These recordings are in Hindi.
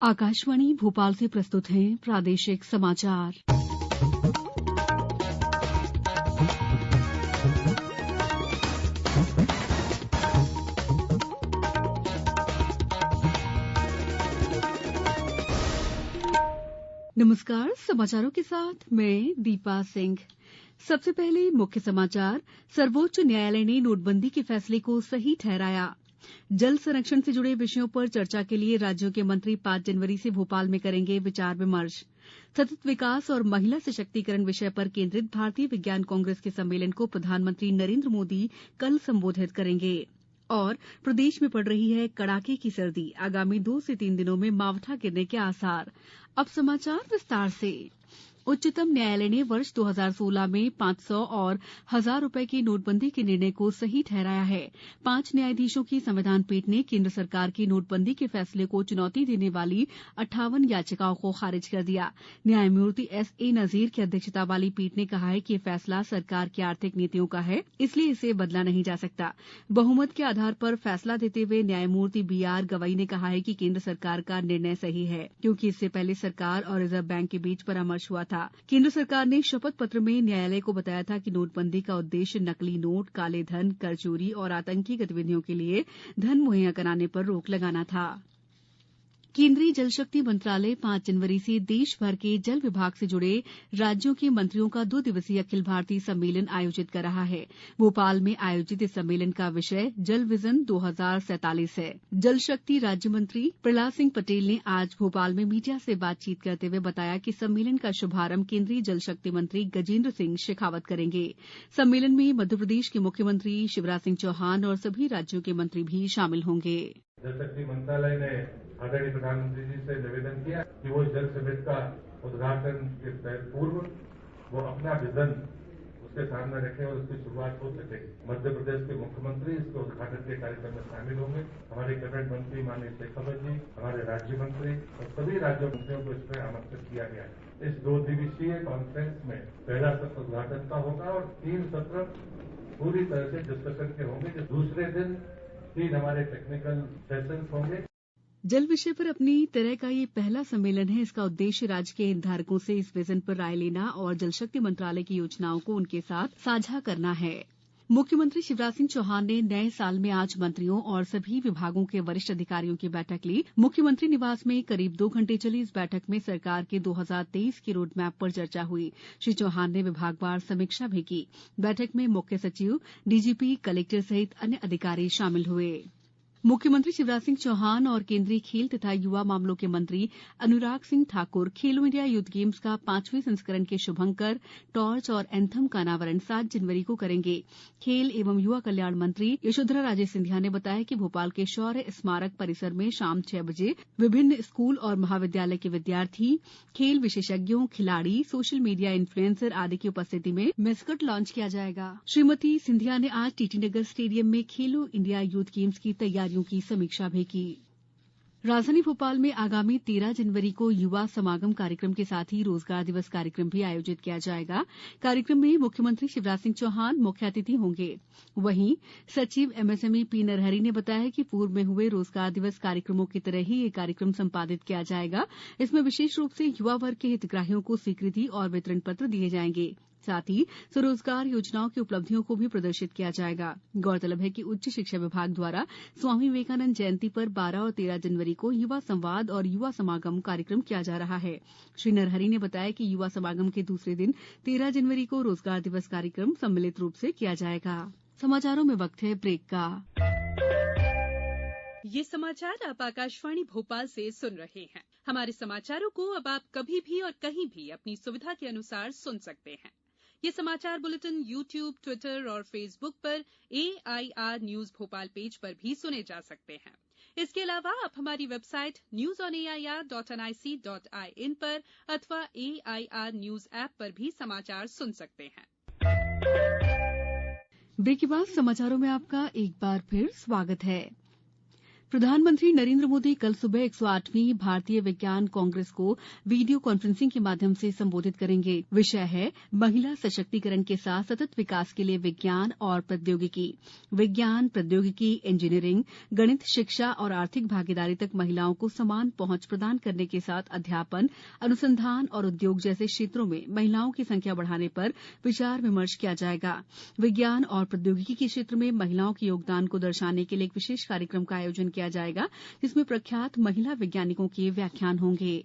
आकाशवाणी भोपाल से प्रस्तुत हैं प्रादेशिक समाचार। नमस्कार, समाचारों के साथ मैं दीपा सिंह। सबसे पहले मुख्य समाचार। सर्वोच्च न्यायालय ने नोटबंदी के फैसले को सही ठहराया। जल संरक्षण से जुड़े विषयों पर चर्चा के लिए राज्यों के मंत्री 5 जनवरी से भोपाल में करेंगे विचार विमर्श। सतत विकास और महिला सशक्तिकरण विषय पर केंद्रित भारतीय विज्ञान कांग्रेस के सम्मेलन को प्रधानमंत्री नरेंद्र मोदी कल संबोधित करेंगे। और प्रदेश में पड़ रही है कड़ाके की सर्दी। आगामी 2 से 3 दिनों में मावठा गिरने के आसार। अब समाचार विस्तार से। उच्चतम न्यायालय ने वर्ष 2016 में 500 और 1000 रुपए की नोटबंदी के निर्णय को सही ठहराया है। 5 न्यायाधीशों की संविधान पीठ ने केंद्र सरकार की नोटबंदी के फैसले को चुनौती देने वाली 58 याचिकाओं को खारिज कर दिया। न्यायमूर्ति S.A. नजीर की अध्यक्षता वाली पीठ ने कहा है कि यह फैसला सरकार की आर्थिक नीतियों का है, इसलिए इसे बदला नहीं जा सकता। बहुमत के आधार पर फैसला देते हुए न्यायमूर्ति B.R. गवई ने कहा है कि केंद्र सरकार का निर्णय सही है, क्योंकि इससे पहले सरकार और रिजर्व बैंक के बीच परामर्श हुआ था। केंद्र सरकार ने शपथ पत्र में न्यायालय को बताया था कि नोटबंदी का उद्देश्य नकली नोट, काले धन, कर चोरी और आतंकी गतिविधियों के लिए धन मुहैया कराने पर रोक लगाना था। केंद्रीय जल शक्ति मंत्रालय 5 जनवरी से देश भर के जल विभाग से जुड़े राज्यों के मंत्रियों का 2 दिवसीय अखिल भारतीय सम्मेलन आयोजित कर रहा है। भोपाल में आयोजित इस सम्मेलन का विषय जल विजन 2047 है। जल शक्ति राज्य मंत्री प्रहलाद सिंह पटेल ने आज भोपाल में मीडिया से बातचीत करते हुए बताया कि सम्मेलन का शुभारंभ केंद्रीय जल शक्ति मंत्री गजेंद्र सिंह शेखावत करेंगे। सम्मेलन में मध्यप्रदेश के मुख्यमंत्री शिवराज सिंह चौहान और सभी राज्यों के मंत्री भी शामिल होंगे। जल शक्ति मंत्रालय ने आदरणीय प्रधानमंत्री जी से निवेदन किया कि वो जल समिट का उद्घाटन के पूर्व वो अपना विजन उसके सामने रखें और उसकी शुरुआत हो सके। मध्य प्रदेश के मुख्यमंत्री इसके उद्घाटन के कार्यक्रम में शामिल होंगे। हमारे कैबिनेट मंत्री माननीय शेखावत जी, हमारे राज्य मंत्री और सभी राज्य मंत्रियों को इसमें आमंत्रित किया गया है। इस 2 दिवसीय कॉन्फ्रेंस में पहला सत्र उद्घाटन का होगा और 3 सत्र पूरी तरह से डिस्कशन के होंगे। दूसरे दिन 3 हमारे टेक्निकल सेशंस होंगे। जल विषय पर अपनी तरह का ये पहला सम्मेलन है। इसका उद्देश्य राज्य के हितधारकों से इस विजन पर राय लेना और जल शक्ति मंत्रालय की योजनाओं को उनके साथ साझा करना है। मुख्यमंत्री शिवराज सिंह चौहान ने नए साल में आज मंत्रियों और सभी विभागों के वरिष्ठ अधिकारियों की बैठक ली। मुख्यमंत्री निवास में करीब 2 घंटे चली इस बैठक में सरकार के 2023 की रोड मैप पर चर्चा हुई। श्री चौहान ने विभागवार समीक्षा भी की। बैठक में मुख्य सचिव, डीजीपी, कलेक्टर सहित अन्य अधिकारी शामिल हुए। मुख्यमंत्री शिवराज सिंह चौहान और केंद्रीय खेल तथा युवा मामलों के मंत्री अनुराग सिंह ठाकुर खेलो इंडिया यूथ गेम्स का 5वें संस्करण के शुभंकर, टॉर्च और एंथम का अनावरण 7 जनवरी को करेंगे। खेल एवं युवा कल्याण मंत्री यशोधरा राजे सिंधिया ने बताया कि भोपाल के शौर्य स्मारक परिसर में शाम 6 बजे विभिन्न स्कूल और महाविद्यालय के विद्यार्थी, खेल विशेषज्ञों, खिलाड़ी, सोशल मीडिया इन्फ्लुएंसर आदि की उपस्थिति में मैस्कट लॉन्च किया जाएगा। श्रीमती सिंधिया ने आज टीटी नगर स्टेडियम में खेलो इंडिया यूथ गेम्स की तैयारियों की समीक्षा भी की। राजधानी भोपाल में आगामी 13 जनवरी को युवा समागम कार्यक्रम के साथ ही रोजगार दिवस कार्यक्रम भी आयोजित किया जाएगा। कार्यक्रम में मुख्यमंत्री शिवराज सिंह चौहान मुख्य अतिथि होंगे। वहीं सचिव एमएसएमई पी नरहरि ने बताया कि पूर्व में हुए रोजगार दिवस कार्यक्रमों की तरह ही ये कार्यक्रम संपादित किया जाएगा। इसमें विशेष रूप से युवा वर्ग के हितग्राहियों को स्वीकृति और वितरण पत्र दिए जाएंगे। साथ ही स्वरोजगार योजनाओं की उपलब्धियों को भी प्रदर्शित किया जाएगा। गौरतलब है कि उच्च शिक्षा विभाग द्वारा स्वामी विवेकानंद जयंती पर 12 और 13 जनवरी को युवा संवाद और युवा समागम कार्यक्रम किया जा रहा है। श्री नरहरि ने बताया कि युवा समागम के दूसरे दिन 13 जनवरी को रोजगार दिवस कार्यक्रम सम्मिलित रूप से किया जाएगा। समाचारों में वक्त है ब्रेक का। ये समाचार आप आकाशवाणी भोपाल से सुन रहे हैं। हमारे समाचारों को अब आप कभी भी और कहीं भी अपनी सुविधा के अनुसार सुन सकते हैं। ये समाचार बुलेटिन YouTube, ट्विटर और फेसबुक पर AIR न्यूज भोपाल पेज पर भी सुने जा सकते हैं। इसके अलावा आप हमारी वेबसाइट newsonair.nic.in पर अथवा AIR न्यूज ऐप पर भी समाचार सुन सकते हैं। ब्रेक के बाद समाचारों में आपका एक बार फिर स्वागत है। प्रधानमंत्री नरेंद्र मोदी कल सुबह 108वीं भारतीय विज्ञान कांग्रेस को वीडियो कॉन्फ्रेंसिंग के माध्यम से संबोधित करेंगे। विषय है महिला सशक्तिकरण के साथ सतत विकास के लिए विज्ञान और प्रौद्योगिकी। विज्ञान, प्रौद्योगिकी, इंजीनियरिंग, गणित, शिक्षा और आर्थिक भागीदारी तक महिलाओं को समान पहुंच प्रदान करने के साथ अध्यापन, अनुसंधान और उद्योग जैसे क्षेत्रों में महिलाओं की संख्या बढ़ाने पर विचार विमर्श किया जाएगा। विज्ञान और प्रौद्योगिकी के क्षेत्र में महिलाओं के योगदान को दर्शाने के लिए एक विशेष कार्यक्रम का आयोजन किया जाएगा, जिसमें प्रख्यात महिला वैज्ञानिकों के व्याख्यान होंगे।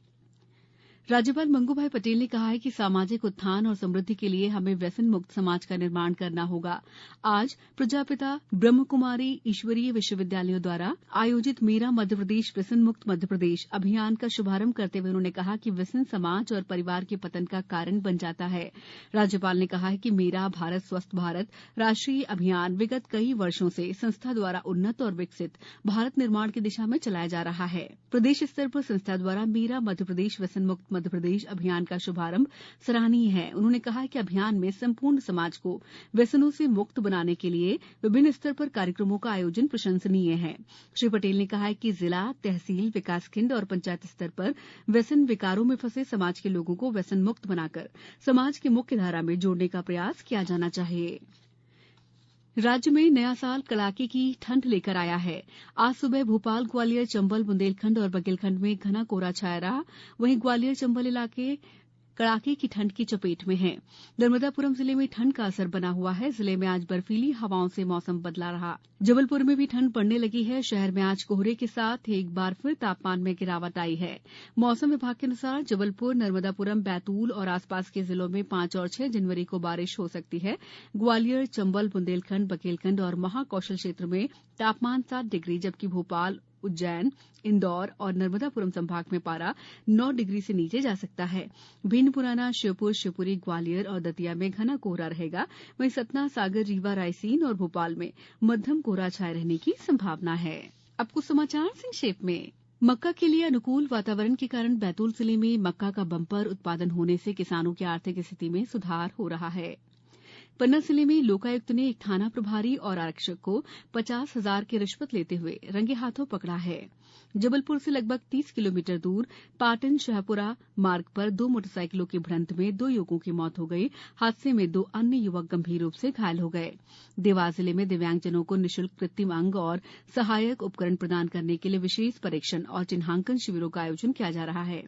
राज्यपाल मंगू भाई पटेल ने कहा है कि सामाजिक उत्थान और समृद्धि के लिए हमें व्यसन मुक्त समाज का निर्माण करना होगा। आज प्रजापिता ब्रह्मकुमारी ईश्वरीय विश्वविद्यालयों द्वारा आयोजित मेरा मध्यप्रदेश व्यसन मुक्त मध्यप्रदेश अभियान का शुभारंभ करते हुए उन्होंने कहा कि व्यसन समाज और परिवार के पतन का कारण बन जाता है। राज्यपाल ने कहा है कि मेरा भारत स्वस्थ भारत राष्ट्रीय अभियान विगत कई वर्षों से संस्था द्वारा उन्नत और विकसित भारत निर्माण की दिशा में चलाया जा रहा है। प्रदेश स्तर पर संस्था द्वारा मेरा मध्यप्रदेश व्यसन मुक्त मध्यप्रदेश अभियान का शुभारंभ सराहनीय है। उन्होंने कहा कि अभियान में संपूर्ण समाज को व्यसनों से मुक्त बनाने के लिए विभिन्न स्तर पर कार्यक्रमों का आयोजन प्रशंसनीय है। श्री पटेल ने कहा कि जिला, तहसील, विकासखंड और पंचायत स्तर पर व्यसन विकारों में फंसे समाज के लोगों को व्यसन मुक्त बनाकर समाज की मुख्य धारा में जोड़ने का प्रयास किया जाना चाहिए। राज्य में नया साल कड़ाके की ठंड लेकर आया है। आज सुबह भोपाल, ग्वालियर, चंबल, बुंदेलखंड और बघेलखंड में घना कोहरा छाया रहा। वहीं ग्वालियर, चंबल इलाके कड़ाके की ठंड की चपेट में हैं। नर्मदापुरम जिले में ठंड का असर बना हुआ है। जिले में आज बर्फीली हवाओं से मौसम बदला रहा। जबलपुर में भी ठंड पड़ने लगी है। शहर में आज कोहरे के साथ एक बार फिर तापमान में गिरावट आई है। मौसम विभाग के अनुसार जबलपुर, नर्मदापुरम, बैतूल और आसपास के जिलों में 5 और 6 जनवरी को बारिश हो सकती है। ग्वालियर, चंबल, बुंदेलखंड, बघेलखंड और महाकौशल क्षेत्र में तापमान 7 डिग्री, जबकि भोपाल, उज्जैन, इंदौर और नर्मदापुरम संभाग में पारा 9 डिग्री से नीचे जा सकता है। भिंड, मुरैना, श्योपुर, शिवपुरी, ग्वालियर और दतिया में घना कोहरा रहेगा। वहीं सतना, सागर, रीवा, रायसेन और भोपाल में मध्यम कोहरा छाये रहने की संभावना है। अब कुछ समाचार संक्षेप में। मक्का के लिए अनुकूल वातावरण के कारण बैतूल जिले में मक्का का बंपर उत्पादन होने से किसानों की आर्थिक स्थिति में सुधार हो रहा है। पन्ना जिले में लोकायुक्त ने एक थाना प्रभारी और आरक्षक को 50,000 की रिश्वत लेते हुए रंगे हाथों पकड़ा है। जबलपुर से लगभग 30 किलोमीटर दूर पाटन शाहपुरा मार्ग पर 2 मोटरसाइकिलों की भिड़ंत में 2 युवकों की मौत हो गई। हादसे में 2 अन्य युवक गंभीर रूप से घायल हो गए। देवास जिले में दिव्यांगजनों को निःशुल्क कृत्रिम अंग और सहायक उपकरण प्रदान करने के लिए विशेष परीक्षण और चिन्हांकन शिविरों का आयोजन किया जा रहा है।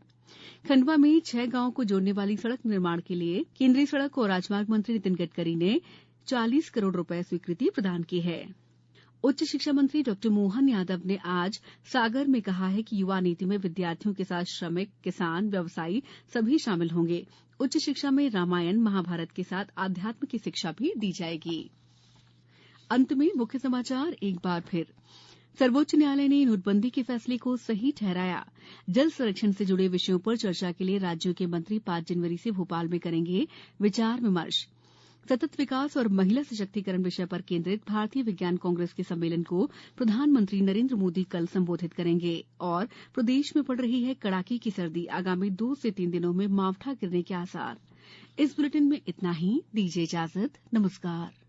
खंडवा में 6 गांवों को जोड़ने वाली सड़क निर्माण के लिए केंद्रीय सड़क और राजमार्ग मंत्री नितिन गडकरी ने 40 करोड़ रुपए स्वीकृति प्रदान की है। उच्च शिक्षा मंत्री डॉ मोहन यादव ने आज सागर में कहा है कि युवा नीति में विद्यार्थियों के साथ श्रमिक, किसान, व्यवसायी सभी शामिल होंगे। उच्च शिक्षा में रामायण, महाभारत के साथ आध्यात्म की शिक्षा भी दी जाएगी। अंत में मुख्य समाचार एक बार फिर। सर्वोच्च न्यायालय ने नोटबंदी के फैसले को सही ठहराया। जल संरक्षण से जुड़े विषयों पर चर्चा के लिए राज्यों के मंत्री 5 जनवरी से भोपाल में करेंगे विचार विमर्श। सतत विकास और महिला सशक्तिकरण विषय पर केंद्रित भारतीय विज्ञान कांग्रेस के सम्मेलन को प्रधानमंत्री नरेंद्र मोदी कल संबोधित करेंगे। और प्रदेश में पड़ रही है कड़ाके की सर्दी। आगामी 2 से 3 दिनों में मावठा गिरने के आसार। इस बुलेटिन में इतना ही। दीजिए इजाजत। नमस्कार।